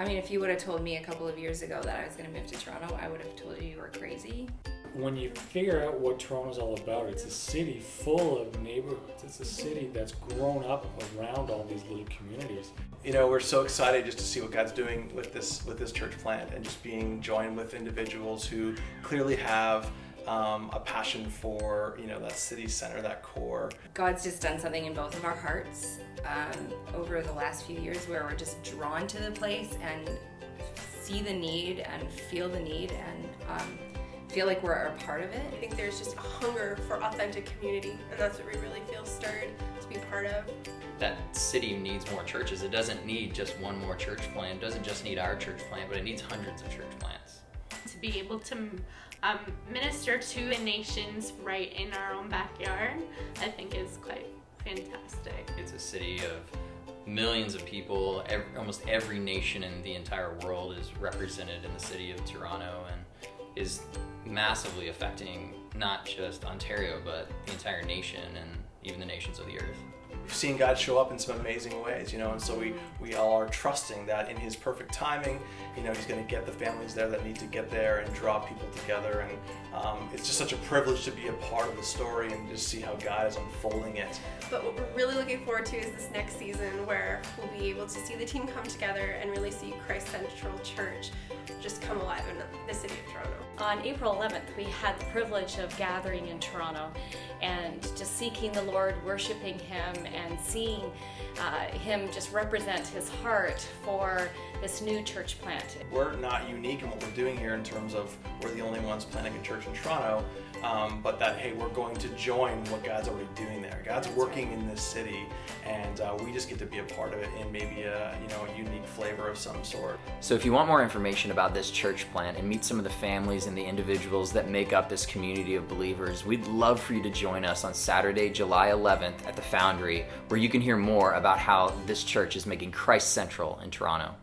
I mean, if you would have told me a couple of years ago that I was going to move to Toronto, I would have told you were crazy. When you figure out what Toronto's all about, it's a city full of neighborhoods. It's a city that's grown up around all these little communities. You know, we're so excited just to see what God's doing with this church plant, and just being joined with individuals who clearly have a passion for, you know, that city center, that core. God's just done something in both of our hearts over the last few years, where we're just drawn to the place and see the need and feel the need and feel like we're a part of it. I think there's just a hunger for authentic community, and that's what we really feel stirred to be part of. That city needs more churches. It doesn't need just one more church plant. It doesn't just need our church plant, but it needs hundreds of church plants. To be able to minister to the nations right in our own backyard, I think is quite fantastic. It's a city of millions of people. Almost every nation in the entire world is represented in the city of Toronto, and is massively affecting not just Ontario, but the entire nation and even the nations of the earth. We've seen God show up in some amazing ways, you know, and so we all are trusting that in His perfect timing, you know, He's going to get the families there that need to get there and draw people together. And it's just such a privilege to be a part of the story and just see how God is unfolding it. But what we're really looking forward to is this next season, where we'll be able to see the team come together and really see Christ Central Church just come alive in the city of Toronto. On April 11th, we had the privilege of gathering in Toronto and just seeking the Lord, worshiping Him, and seeing Him just represent His heart for this new church plant. We're not unique in what we're doing here in terms of we're the only ones planting a church in Toronto, but that, hey, we're going to join what God's already doing there. God's working in this city, and we just get to be a part of it in maybe a unique flavor of some sort. So if you want more information about this church plant and meet some of the families and the individuals that make up this community of believers, we'd love for you to join us on Saturday, July 11th at the Foundry, where you can hear more about how this church is making Christ central in Toronto.